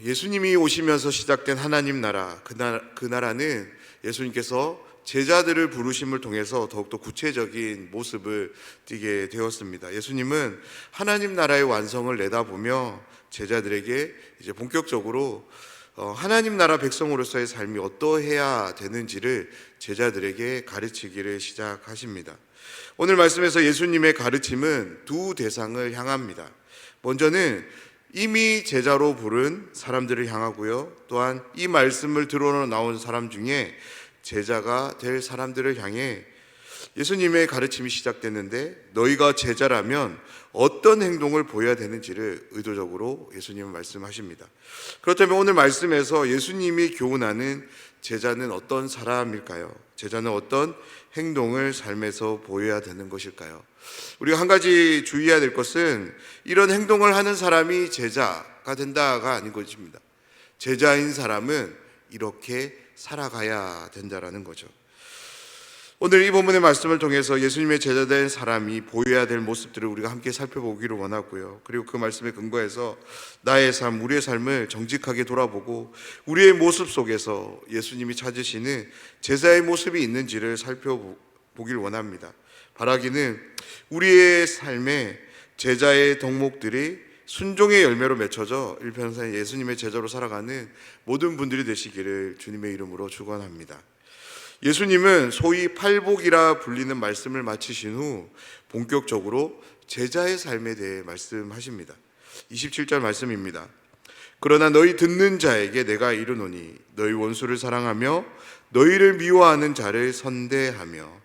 예수님이 오시면서 시작된 하나님 나라, 그 나라는 예수님께서 제자들을 부르심을 통해서 더욱더 구체적인 모습을 띠게 되었습니다. 예수님은 하나님 나라의 완성을 내다보며 제자들에게 이제 본격적으로 하나님 나라 백성으로서의 삶이 어떠해야 되는지를 제자들에게 가르치기를 시작하십니다. 오늘 말씀에서 예수님의 가르침은 두 대상을 향합니다. 먼저는 이미 제자로 부른 사람들을 향하고요, 또한 이 말씀을 들어 나온 사람 중에 제자가 될 사람들을 향해 예수님의 가르침이 시작됐는데, 너희가 제자라면 어떤 행동을 보여야 되는지를 의도적으로 예수님은 말씀하십니다. 그렇다면 오늘 말씀에서 예수님이 교훈하는 제자는 어떤 사람일까요? 제자는 어떤 행동을 삶에서 보여야 되는 것일까요? 우리가 한 가지 주의해야 될 것은 이런 행동을 하는 사람이 제자가 된다가 아닌 것입니다. 제자인 사람은 이렇게 살아가야 된다라는 거죠. 오늘 이 본문의 말씀을 통해서 예수님의 제자된 사람이 보여야 될 모습들을 우리가 함께 살펴보기를 원하고요, 그리고 그 말씀에 근거해서 나의 삶, 우리의 삶을 정직하게 돌아보고 우리의 모습 속에서 예수님이 찾으시는 제자의 모습이 있는지를 살펴보길 원합니다. 바라기는 우리의 삶에 제자의 덕목들이 순종의 열매로 맺혀져 일평생 예수님의 제자로 살아가는 모든 분들이 되시기를 주님의 이름으로 축원합니다. 예수님은 소위 팔복이라 불리는 말씀을 마치신 후 본격적으로 제자의 삶에 대해 말씀하십니다. 27절 말씀입니다. 그러나 너희 듣는 자에게 내가 이르노니 너희 원수를 사랑하며 너희를 미워하는 자를 선대하며.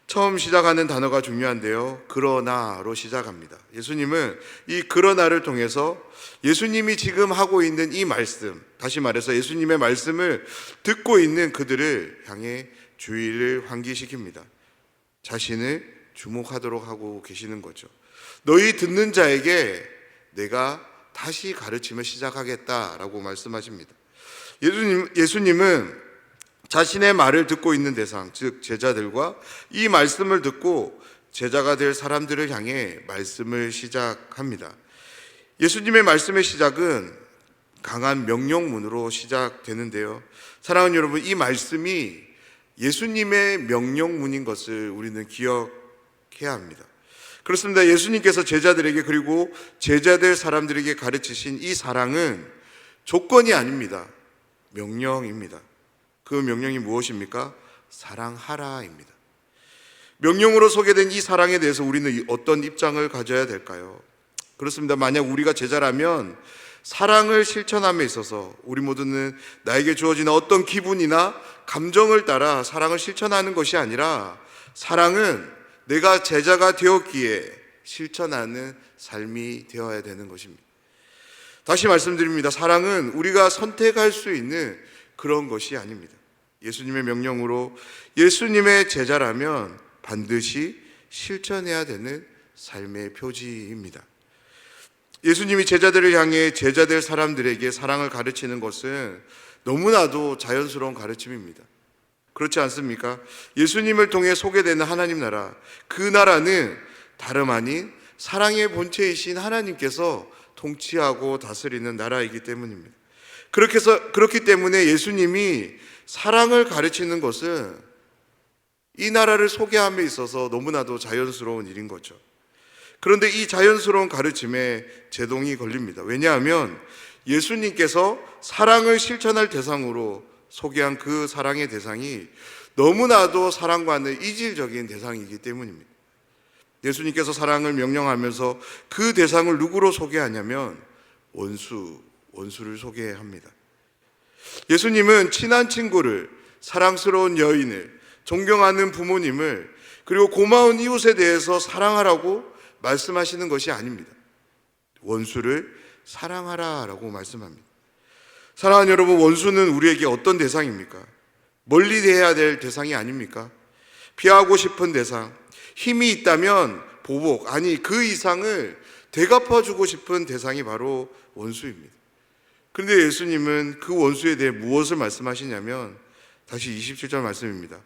처음 시작하는 단어가 중요한데요, 그러나로 시작합니다. 예수님은 이 그러나를 통해서 예수님이 지금 하고 있는 이 말씀, 다시 말해서 예수님의 말씀을 듣고 있는 그들을 향해 주의를 환기시킵니다. 자신을 주목하도록 하고 계시는 거죠. 너희 듣는 자에게 내가 다시 가르침을 시작하겠다라고 말씀하십니다. 예수님은 자신의 말을 듣고 있는 대상, 즉 제자들과 이 말씀을 듣고 제자가 될 사람들을 향해 말씀을 시작합니다. 예수님의 말씀의 시작은 강한 명령문으로 시작되는데요, 사랑하는 여러분, 이 말씀이 예수님의 명령문인 것을 우리는 기억해야 합니다. 그렇습니다. 예수님께서 제자들에게, 그리고 제자될 사람들에게 가르치신 이 사랑은 조건이 아닙니다. 명령입니다. 그 명령이 무엇입니까? 사랑하라입니다. 명령으로 소개된 이 사랑에 대해서 우리는 어떤 입장을 가져야 될까요? 그렇습니다. 만약 우리가 제자라면 사랑을 실천함에 있어서 우리 모두는 나에게 주어지는 어떤 기분이나 감정을 따라 사랑을 실천하는 것이 아니라, 사랑은 내가 제자가 되었기에 실천하는 삶이 되어야 되는 것입니다. 다시 말씀드립니다. 사랑은 우리가 선택할 수 있는 그런 것이 아닙니다. 예수님의 명령으로 예수님의 제자라면 반드시 실천해야 되는 삶의 표지입니다. 예수님이 제자들을 향해 제자될 사람들에게 사랑을 가르치는 것은 너무나도 자연스러운 가르침입니다. 그렇지 않습니까? 예수님을 통해 소개되는 하나님 나라, 그 나라는 다름 아닌 사랑의 본체이신 하나님께서 통치하고 다스리는 나라이기 때문입니다. 그렇기 때문에 예수님이 사랑을 가르치는 것은 이 나라를 소개함에 있어서 너무나도 자연스러운 일인 거죠. 그런데 이 자연스러운 가르침에 제동이 걸립니다. 왜냐하면 예수님께서 사랑을 실천할 대상으로 소개한 그 사랑의 대상이 너무나도 사랑과는 이질적인 대상이기 때문입니다. 예수님께서 사랑을 명령하면서 그 대상을 누구로 소개하냐면 원수를 소개합니다. 예수님은 친한 친구를, 사랑스러운 여인을, 존경하는 부모님을, 그리고 고마운 이웃에 대해서 사랑하라고 말씀하시는 것이 아닙니다. 원수를 사랑하라라고 말씀합니다. 사랑하는 여러분, 원수는 우리에게 어떤 대상입니까? 멀리 대해야 될 대상이 아닙니까? 피하고 싶은 대상, 힘이 있다면 보복, 아니 그 이상을 되갚아주고 싶은 대상이 바로 원수입니다. 그런데 예수님은 그 원수에 대해 무엇을 말씀하시냐면, 다시 27절 말씀입니다.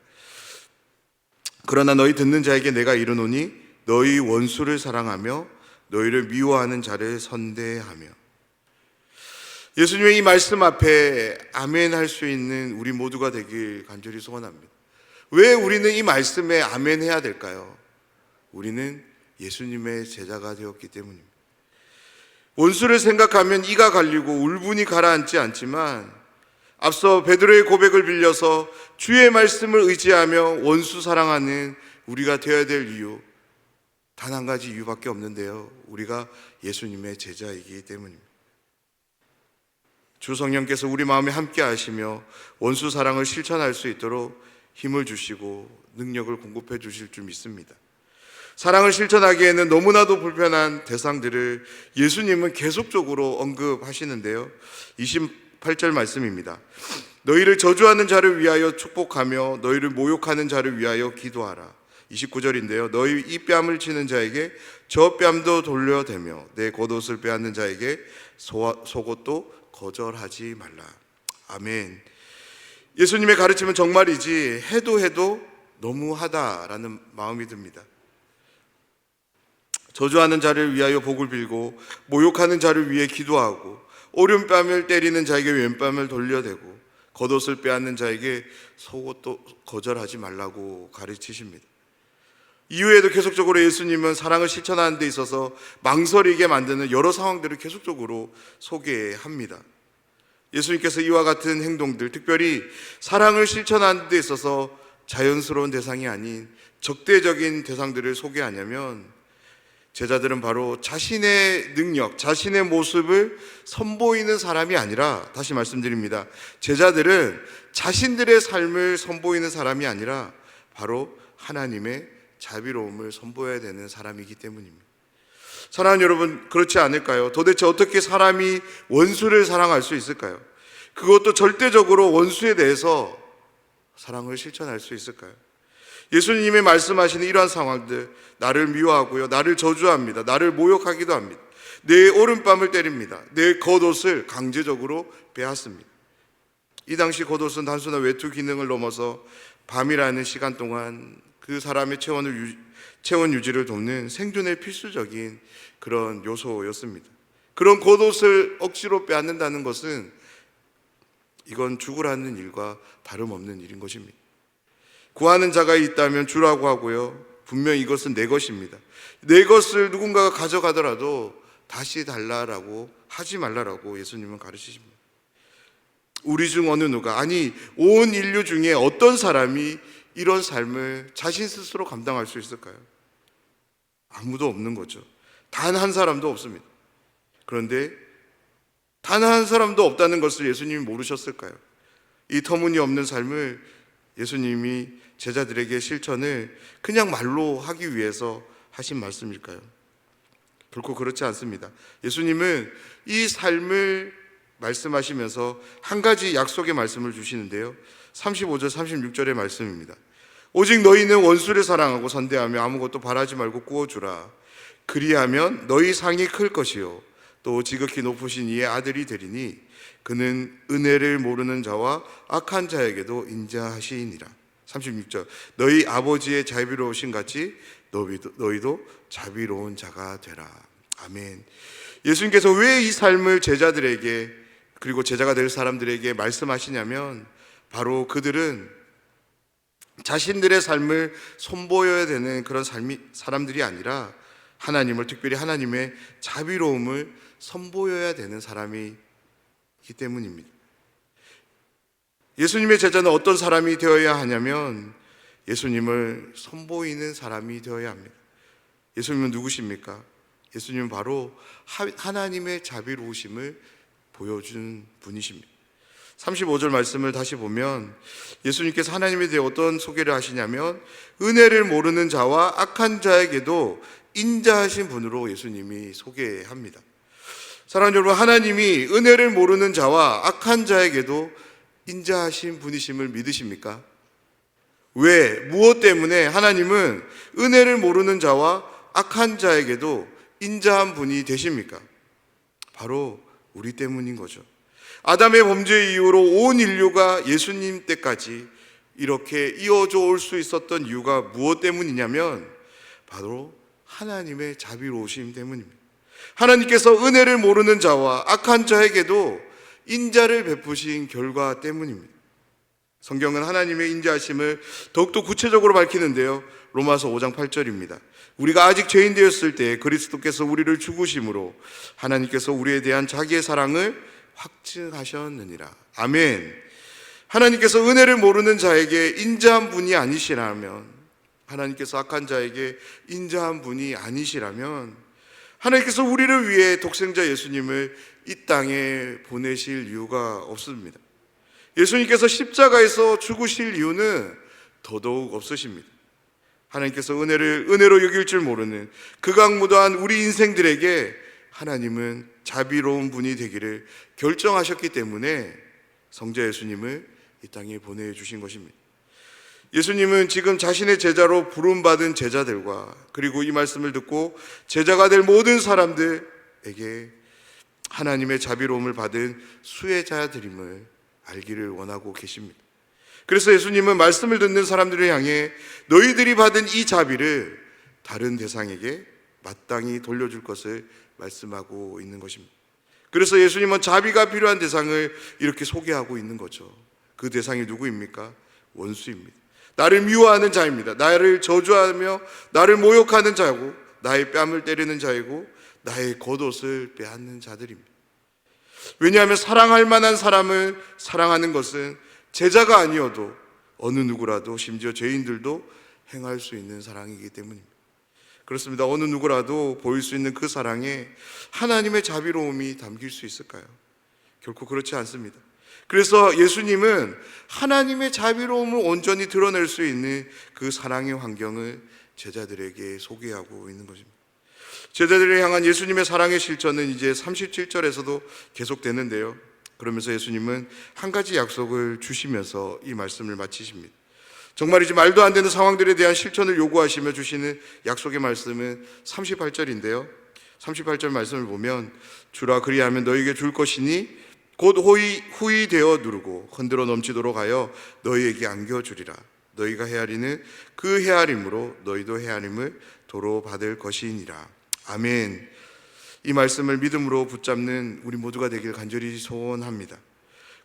그러나 너희 듣는 자에게 내가 이르노니 너희 원수를 사랑하며 너희를 미워하는 자를 선대하며. 예수님의 이 말씀 앞에 아멘 할 수 있는 우리 모두가 되길 간절히 소원합니다. 왜 우리는 이 말씀에 아멘 해야 될까요? 우리는 예수님의 제자가 되었기 때문입니다. 원수를 생각하면 이가 갈리고 울분이 가라앉지 않지만 앞서 베드로의 고백을 빌려서 주의 말씀을 의지하며 원수 사랑하는 우리가 되어야 될 이유, 단 한 가지 이유밖에 없는데요. 우리가 예수님의 제자이기 때문입니다. 주 성령께서 우리 마음에 함께 하시며 원수 사랑을 실천할 수 있도록 힘을 주시고 능력을 공급해 주실 줄 믿습니다. 사랑을 실천하기에는 너무나도 불편한 대상들을 예수님은 계속적으로 언급하시는데요. 28절 말씀입니다. 너희를 저주하는 자를 위하여 축복하며 너희를 모욕하는 자를 위하여 기도하라. 29절인데요. 너희 이 뺨을 치는 자에게 저 뺨도 돌려대며 내 겉옷을 빼앗는 자에게 속옷도 거절하지 말라. 아멘. 예수님의 가르침은 정말이지 해도 너무하다라는 마음이 듭니다. 저주하는 자를 위하여 복을 빌고 모욕하는 자를 위해 기도하고 오른뺨을 때리는 자에게 왼뺨을 돌려대고 겉옷을 빼앗는 자에게 속옷도 거절하지 말라고 가르치십니다. 이후에도 계속적으로 예수님은 사랑을 실천하는 데 있어서 망설이게 만드는 여러 상황들을 계속적으로 소개합니다. 예수님께서 이와 같은 행동들, 특별히 사랑을 실천하는 데 있어서 자연스러운 대상이 아닌 적대적인 대상들을 소개하냐면 제자들은 바로 자신의 능력, 자신의 모습을 선보이는 사람이 아니라, 다시 말씀드립니다. 제자들은 자신들의 삶을 선보이는 사람이 아니라 바로 하나님의 자비로움을 선보여야 되는 사람이기 때문입니다. 사랑하는 여러분, 그렇지 않을까요? 도대체 어떻게 사람이 원수를 사랑할 수 있을까요? 그것도 절대적으로 원수에 대해서 사랑을 실천할 수 있을까요? 예수님이 말씀하시는 이러한 상황들, 나를 미워하고요, 나를 저주합니다, 나를 모욕하기도 합니다, 내 오른뺨을 때립니다, 내 겉옷을 강제적으로 빼앗습니다. 이 당시 겉옷은 단순한 외투 기능을 넘어서 밤이라는 시간 동안 그 사람의 체온 유지를 돕는 생존의 필수적인 그런 요소였습니다. 그런 겉옷을 억지로 빼앗는다는 것은 이건 죽으라는 일과 다름없는 일인 것입니다. 구하는 자가 있다면 주라고 하고요, 분명히 이것은 내 것입니다. 내 것을 누군가가 가져가더라도 다시 달라라고 하지 말라라고 예수님은 가르치십니다. 우리 중 어느 누가, 아니 온 인류 중에 어떤 사람이 이런 삶을 자신 스스로 감당할 수 있을까요? 아무도 없는 거죠. 단 한 사람도 없습니다. 그런데 단 한 사람도 없다는 것을 예수님이 모르셨을까요? 이 터무니없는 삶을 예수님이 제자들에게 실천을 그냥 말로 하기 위해서 하신 말씀일까요? 결코 그렇지 않습니다. 예수님은 이 삶을 말씀하시면서 한 가지 약속의 말씀을 주시는데요. 35절 36절의 말씀입니다. 오직 너희는 원수를 사랑하고 선대하며 아무것도 바라지 말고 구워주라. 그리하면 너희 상이 클 것이요 또 지극히 높으신 이의 아들이 되리니 그는 은혜를 모르는 자와 악한 자에게도 인자하시니라. 36절 너희 아버지의 자비로우신 같이 너희도 자비로운 자가 되라. 아멘. 예수님께서 왜 이 삶을 제자들에게, 그리고 제자가 될 사람들에게 말씀하시냐면 바로 그들은 자신들의 삶을 선보여야 되는 그런 사람들이 아니라 하나님을, 특별히 하나님의 자비로움을 선보여야 되는 사람이기 때문입니다. 예수님의 제자는 어떤 사람이 되어야 하냐면 예수님을 선보이는 사람이 되어야 합니다. 예수님은 누구십니까? 예수님은 바로 하나님의 자비로우심을 보여준 분이십니다. 35절 말씀을 다시 보면 예수님께서 하나님에 대해 어떤 소개를 하시냐면 은혜를 모르는 자와 악한 자에게도 인자하신 분으로 예수님이 소개합니다. 사랑하는 여러분, 하나님이 은혜를 모르는 자와 악한 자에게도 인자하신 분이심을 믿으십니까? 왜? 무엇 때문에 하나님은 은혜를 모르는 자와 악한 자에게도 인자한 분이 되십니까? 바로 우리 때문인 거죠. 아담의 범죄 이후로 온 인류가 예수님 때까지 이렇게 이어져 올 수 있었던 이유가 무엇 때문이냐면 바로 하나님의 자비로우심 때문입니다. 하나님께서 은혜를 모르는 자와 악한 자에게도 인자를 베푸신 결과 때문입니다. 성경은 하나님의 인자하심을 더욱더 구체적으로 밝히는데요. 로마서 5장 8절입니다. 우리가 아직 죄인 되었을 때 그리스도께서 우리를 죽으심으로 하나님께서 우리에 대한 자기의 사랑을 확증하셨느니라. 아멘. 하나님께서 은혜를 모르는 자에게 인자한 분이 아니시라면, 하나님께서 악한 자에게 인자한 분이 아니시라면 하나님께서 우리를 위해 독생자 예수님을 이 땅에 보내실 이유가 없습니다. 예수님께서 십자가에서 죽으실 이유는 더더욱 없으십니다. 하나님께서 은혜로 여길 줄 모르는 극악무도한 우리 인생들에게 하나님은 자비로운 분이 되기를 결정하셨기 때문에 성자 예수님을 이 땅에 보내주신 것입니다. 예수님은 지금 자신의 제자로 부름받은 제자들과 그리고 이 말씀을 듣고 제자가 될 모든 사람들에게 하나님의 자비로움을 받은 수혜자들임을 알기를 원하고 계십니다. 그래서 예수님은 말씀을 듣는 사람들을 향해 너희들이 받은 이 자비를 다른 대상에게 마땅히 돌려줄 것을 말씀하고 있는 것입니다. 그래서 예수님은 자비가 필요한 대상을 이렇게 소개하고 있는 거죠. 그 대상이 누구입니까? 원수입니다. 나를 미워하는 자입니다. 나를 저주하며 나를 모욕하는 자고 나의 뺨을 때리는 자이고 나의 겉옷을 빼앗는 자들입니다. 왜냐하면 사랑할 만한 사람을 사랑하는 것은 제자가 아니어도 어느 누구라도 심지어 죄인들도 행할 수 있는 사랑이기 때문입니다. 그렇습니다. 어느 누구라도 보일 수 있는 그 사랑에 하나님의 자비로움이 담길 수 있을까요? 결코 그렇지 않습니다. 그래서 예수님은 하나님의 자비로움을 온전히 드러낼 수 있는 그 사랑의 환경을 제자들에게 소개하고 있는 것입니다. 제자들을 향한 예수님의 사랑의 실천은 이제 37절에서도 계속되는데요. 그러면서 예수님은 한 가지 약속을 주시면서 이 말씀을 마치십니다. 정말이지 말도 안 되는 상황들에 대한 실천을 요구하시며 주시는 약속의 말씀은 38절인데요. 38절 말씀을 보면 주라 그리하면 너희에게 줄 것이니 곧 후히 되어 누르고 흔들어 넘치도록 하여 너희에게 안겨주리라. 너희가 헤아리는 그 헤아림으로 너희도 헤아림을 도로 받을 것이니라. 아멘. 이 말씀을 믿음으로 붙잡는 우리 모두가 되길 간절히 소원합니다.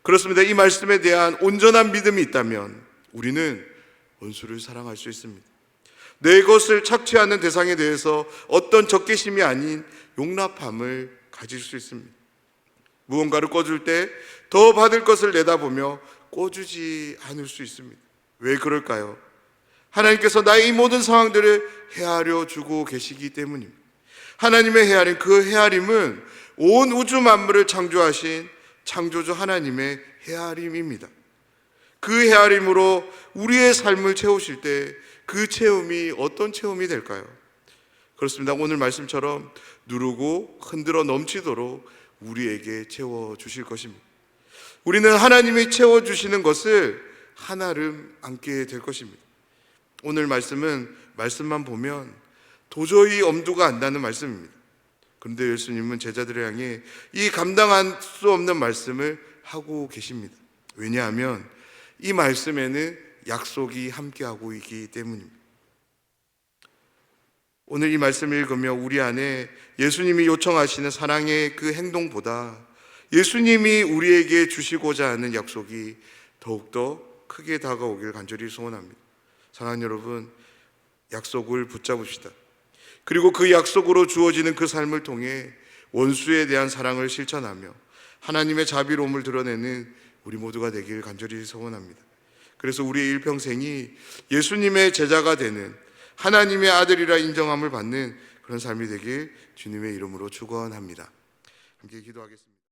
그렇습니다. 이 말씀에 대한 온전한 믿음이 있다면 우리는 원수를 사랑할 수 있습니다. 내 것을 착취하는 대상에 대해서 어떤 적개심이 아닌 용납함을 가질 수 있습니다. 무언가를 꿔줄 때 더 받을 것을 내다보며 꿔주지 않을 수 있습니다. 왜 그럴까요? 하나님께서 나의 이 모든 상황들을 헤아려 주고 계시기 때문입니다. 하나님의 헤아림, 그 헤아림은 온 우주 만물을 창조하신 창조주 하나님의 헤아림입니다. 그 헤아림으로 우리의 삶을 채우실 때 그 체험이 어떤 체험이 될까요? 그렇습니다. 오늘 말씀처럼 누르고 흔들어 넘치도록 우리에게 채워주실 것입니다. 우리는 하나님이 채워주시는 것을 한아름 안게 될 것입니다. 오늘 말씀은 말씀만 보면 도저히 엄두가 안 나는 말씀입니다. 그런데 예수님은 제자들을 향해 이 감당할 수 없는 말씀을 하고 계십니다. 왜냐하면 이 말씀에는 약속이 함께하고 있기 때문입니다. 오늘 이 말씀을 읽으며 우리 안에 예수님이 요청하시는 사랑의 그 행동보다 예수님이 우리에게 주시고자 하는 약속이 더욱더 크게 다가오길 간절히 소원합니다. 사랑하는 여러분, 약속을 붙잡읍시다. 그리고 그 약속으로 주어지는 그 삶을 통해 원수에 대한 사랑을 실천하며 하나님의 자비로움을 드러내는 우리 모두가 되길 간절히 소원합니다. 그래서 우리의 일평생이 예수님의 제자가 되는 하나님의 아들이라 인정함을 받는 그런 삶이 되길 주님의 이름으로 축원합니다. 함께 기도하겠습니다.